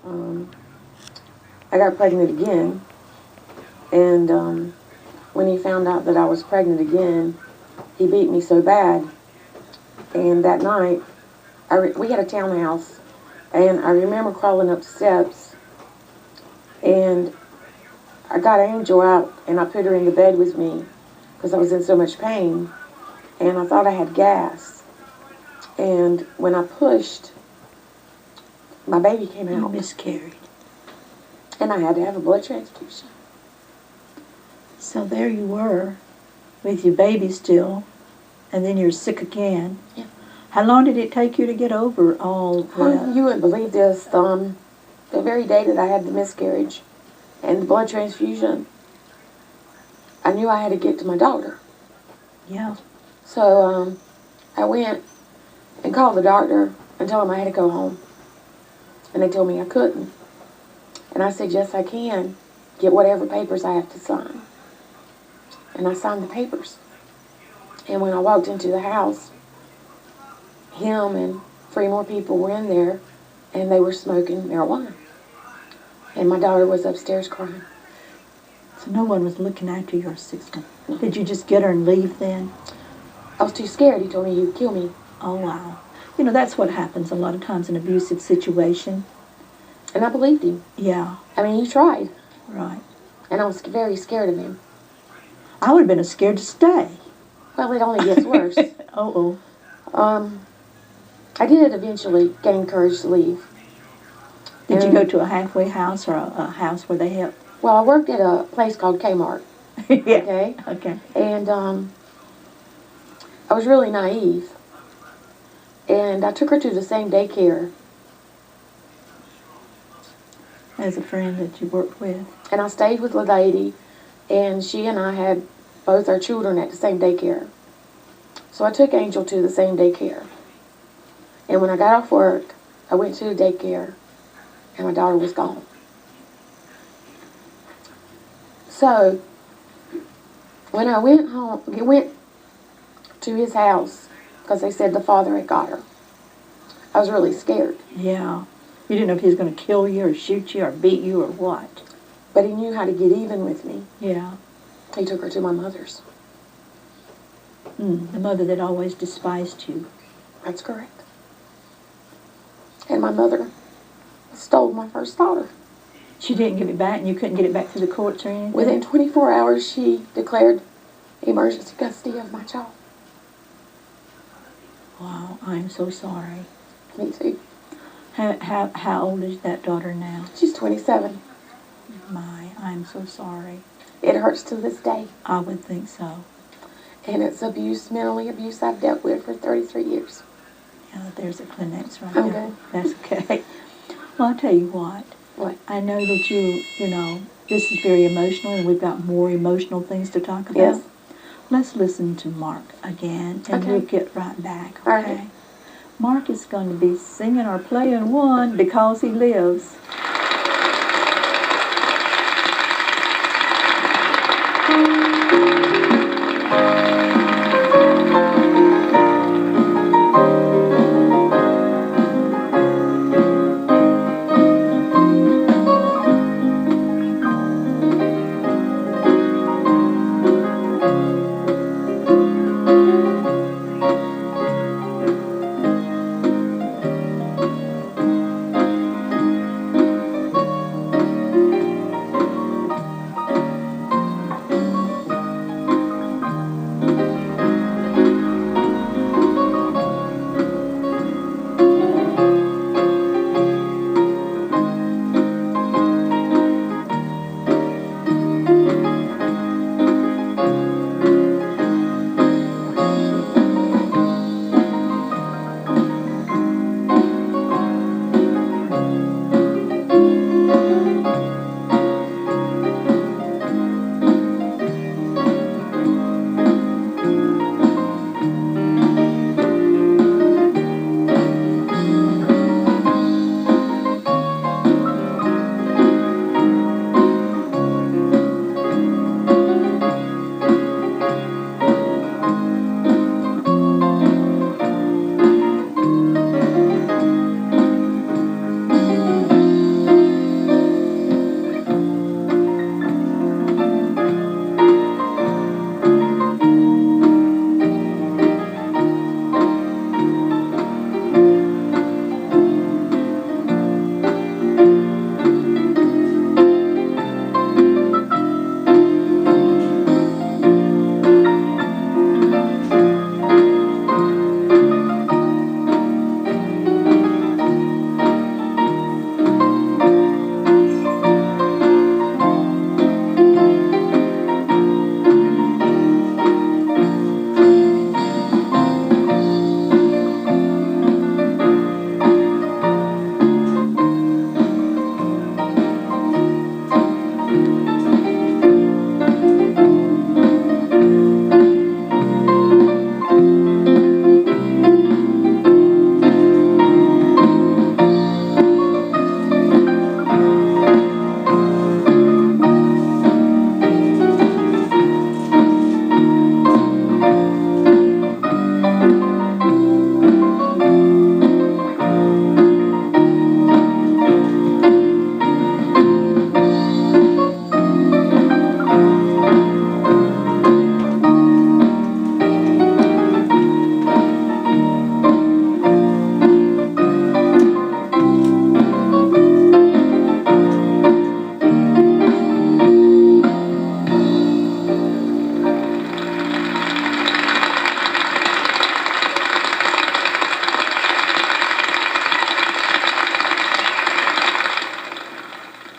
I got pregnant again, and when he found out that I was pregnant again, he beat me so bad. And that night, we had a townhouse, and I remember crawling up the steps, and I got Angel out, and I put her in the bed with me because I was in so much pain, and I thought I had gas. And when I pushed, my baby came You out. miscarried. And I had to have a blood transfusion. So there you were with your baby still, and then you're sick again. Yeah. How long did it take you to get over all that? You wouldn't believe this. The very day that I had the miscarriage and the blood transfusion, I knew I had to get to my doctor. Yeah. So I went and called the doctor and told him I had to go home. And they told me I couldn't. And I said, yes, I can. Get whatever papers I have to sign. And I signed the papers. And when I walked into the house, him and 3 more people were in there, and they were smoking marijuana. And my daughter was upstairs crying. So no one was looking after your sister. Did you just get her and leave then? I was too scared. He told me you'd kill me. Oh, wow. You know, that's what happens a lot of times in abusive situation. And I believed him. Yeah. I mean, he tried. Right. And I was very scared of him. I would have been scared to stay. Well, it only gets worse. Uh-oh. I did eventually gain courage to leave. Did you go to a halfway house or a house where they help? Well, I worked at a place called Kmart. Yeah. Okay. And I was really naive. And I took her to the same daycare. As a friend that you worked with. And I stayed with the lady, and she and I had both our children at the same daycare. So I took Angel to the same daycare. And when I got off work, I went to the daycare, and my daughter was gone. So when I went to his house, because they said the father had got her, I was really scared. Yeah. You didn't know if he was going to kill you or shoot you or beat you or what. But he knew how to get even with me. Yeah. He took her to my mother's. The mother that always despised you. That's correct. And my mother stole my first daughter. She didn't give it back, and you couldn't get it back through the courts or anything? Within 24 hours, she declared emergency custody of my child. Wow, I'm so sorry. Me too. How old is that daughter now? She's 27. My, I'm so sorry. It hurts to this day. I would think so. And it's abuse, mentally abuse I've dealt with for 33 years. Yeah, there's a Kleenex right I'm there. good. That's okay. Well, I'll tell you what. What? I know that you know, this is very emotional, and we've got more emotional things to talk about. Yes. Let's listen to Mark again, and Okay. we'll get right back, okay? All right. Mark is going to be singing or playing one, Because He Lives.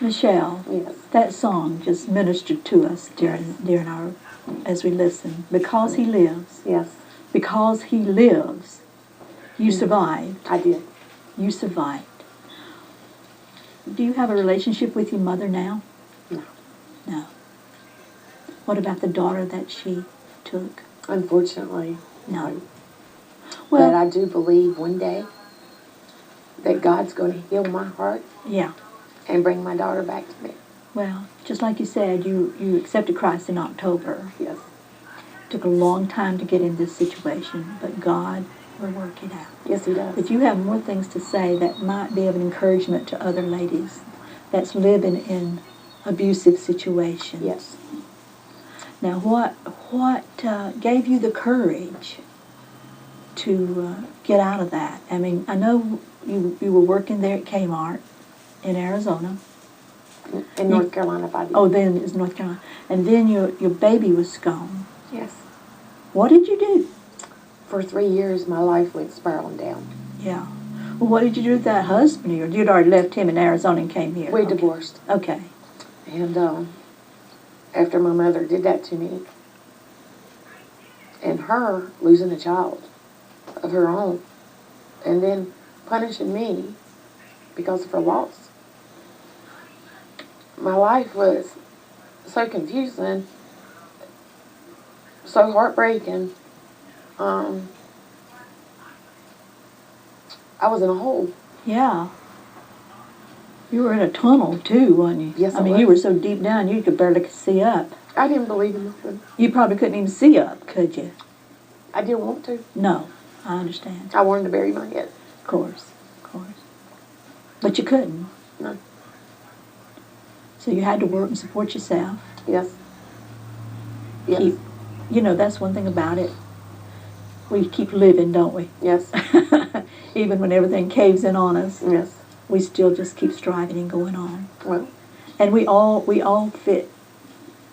Michelle, Yes. that song just ministered to us during our, as we listened. Because he lives. Yes. Because he lives. You survived. I did. You survived. Do you have a relationship with your mother now? No. No. What about the daughter that she took? Unfortunately, no. Well, but I do believe one day that God's going to heal my heart. Yeah. And bring my daughter back to me. Well, just like you said, you accepted Christ in October. Yes. It took a long time to get in this situation, but God will work it out. Yes, he does. But you have more things to say that might be of an encouragement to other ladies that's living in abusive situations. Yes. Now, what gave you the courage to get out of that? I mean, I know you were working there at Kmart in Arizona. In North Carolina, if I did. Oh, then it's North Carolina. And then your baby was gone. Yes. What did you do? For 3 years, my life went spiraling down. Yeah. Well, what did you do with that husband? Or you'd already left him in Arizona and came here? We divorced. Okay. And after my mother did that to me, and her losing a child of her own, and then punishing me because of her loss, my life was so confusing, so heartbreaking. I was in a hole. Yeah. You were in a tunnel, too, weren't you? Yes, I mean, you were so deep down you could barely see up. I didn't believe in nothing. You probably couldn't even see up, could you? I didn't want to. No, I understand. I wanted to bury my head. Of course. But you couldn't. No. So you had to work and support yourself. Yes. Yes. That's one thing about it. We keep living, don't we? Yes. Even when everything caves in on us. Yes. We still just keep striving and going on. Well. And we all fit.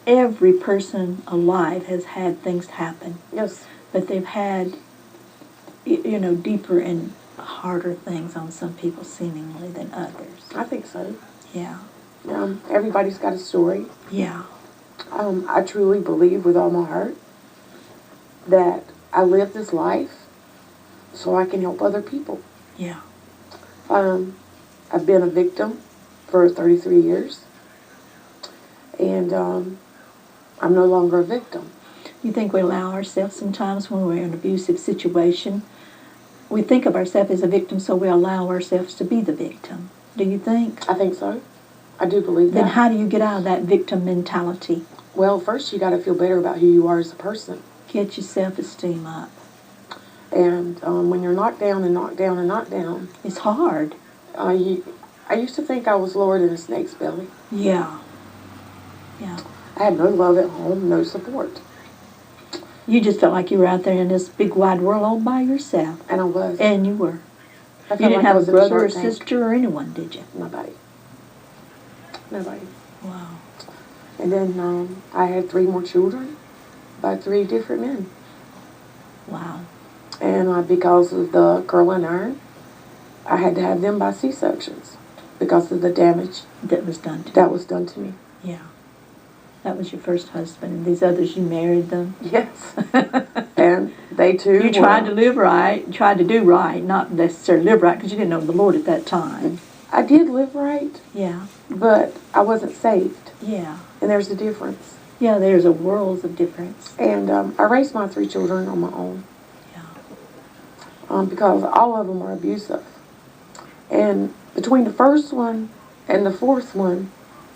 Every person alive has had things happen. Yes. But they've had, deeper and harder things on some people seemingly than others. I think so. Yeah. Everybody's got a story. Yeah. I truly believe with all my heart that I live this life so I can help other people. Yeah. I've been a victim for 33 years, and I'm no longer a victim. You think we allow ourselves sometimes when we're in an abusive situation, we think of ourselves as a victim, so we allow ourselves to be the victim. Do you think? I think so. I do believe that. Then how do you get out of that victim mentality? Well, first you got to feel better about who you are as a person. Get your self-esteem up. And when you're knocked down and knocked down and knocked down, it's hard. I used to think I was lower than a snake's belly. Yeah. Yeah. I had no love at home, no support. You just felt like you were out there in this big wide world all by yourself. And I was. And you were. I You didn't like have I was a in brother or Shark Tank. sister or anyone, did you? Nobody. Wow. And then I had 3 more children by 3 different men. Wow. And because of the curling iron, I had to have them by C-sections because of the damage that was done to me. Yeah. That was your first husband, and these others, you married them? Yes. And they too You tried to live right, tried to do right, not necessarily live right, because you didn't know the Lord at that time. I did live right. Yeah. But I wasn't saved. Yeah. And there's a difference. Yeah, there's a world of difference. And I raised my 3 children on my own. Yeah. Because all of them were abusive. And between the first one and the 4th one,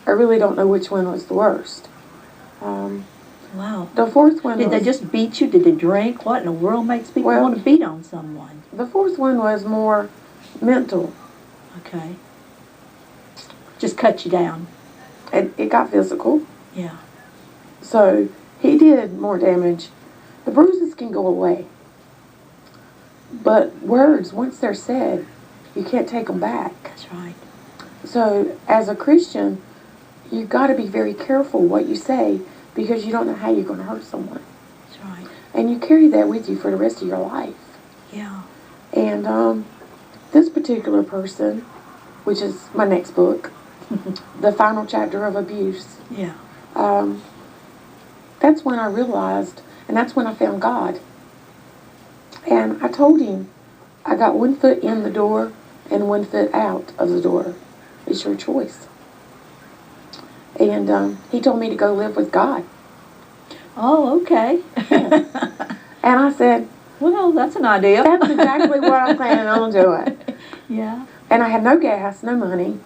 I really don't know which one was the worst. Wow. The 4th one Did they just beat you? Did they drink? What in the world makes people want to beat on someone? The 4th one was more mental. Okay. Just cut you down. And it got physical. Yeah. So he did more damage. The bruises can go away. But words, once they're said, you can't take them back. That's right. So as a Christian, you've got to be very careful what you say because you don't know how you're going to hurt someone. That's right. And you carry that with you for the rest of your life. Yeah. And this particular person, which is my next book, the final chapter of abuse. Yeah. That's when I realized, and that's when I found God. And I told him, I got 1 foot in the door and 1 foot out of the door. It's your choice. And he told me to go live with God. Oh, okay. And I said, well, that's an idea. that's exactly what I'm planning on doing. Yeah. And I had no gas, no money.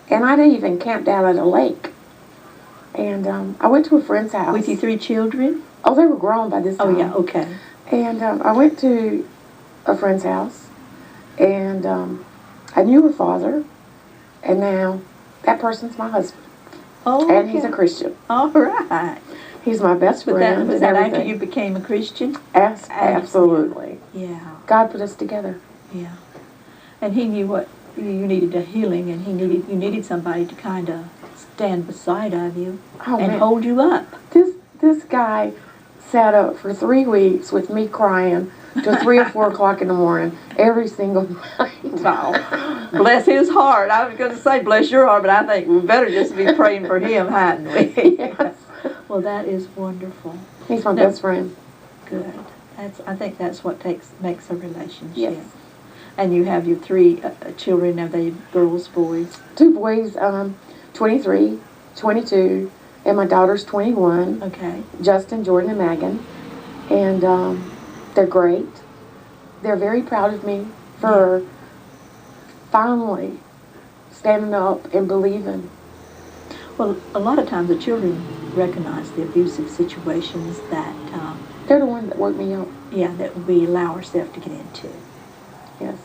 And I'd even camped out at a lake. And I went to a friend's house. With your 3 children? Oh, they were grown by this time. Oh, yeah, okay. And I went to a friend's house. And I knew her father. And now that person's my husband. Oh, okay. And he's a Christian. All right. He's my best friend. Was that after you became a Christian? Absolutely. Yeah. God put us together. Yeah. And he knew what you needed, a healing, and you needed somebody to kind of stand beside of you and hold you up. This guy sat up for 3 weeks with me crying till 3 or 4 o'clock in the morning every single night. Wow. Bless his heart. I was going to say bless your heart, but I think we better just be praying for him, hadn't we? Yes. Well, that is wonderful. He's my best friend. Good. I think that's what makes a relationship. Yes. And you have your 3 children. Are they girls, boys? 2 boys, 23, 22, and my daughter's 21. Okay. Justin, Jordan, and Megan. And they're great. They're very proud of me for finally standing up and believing. Well, a lot of times the children recognize the abusive situations that they're the ones that woke me up. Yeah, that we allow ourselves to get into. Yes.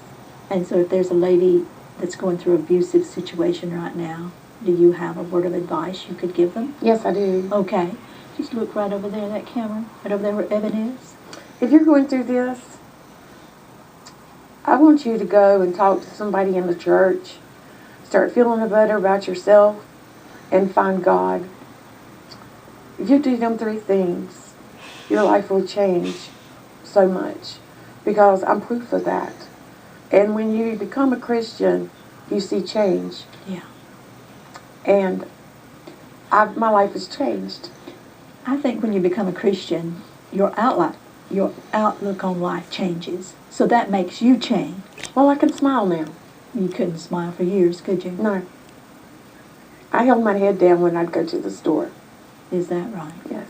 And so if there's a lady that's going through an abusive situation right now, do you have a word of advice you could give them? Yes, I do. Okay. Just look right over there, that camera, right over there where Evan is. If you're going through this, I want you to go and talk to somebody in the church. Start feeling better about yourself and find God. If you do them 3 things, your life will change so much, because I'm proof of that. And when you become a Christian, you see change. Yeah. And my life has changed. I think when you become a Christian, your outlook on life changes. So that makes you change. Well, I can smile now. You couldn't smile for years, could you? No. I held my head down when I'd go to the store. Is that right? Yes.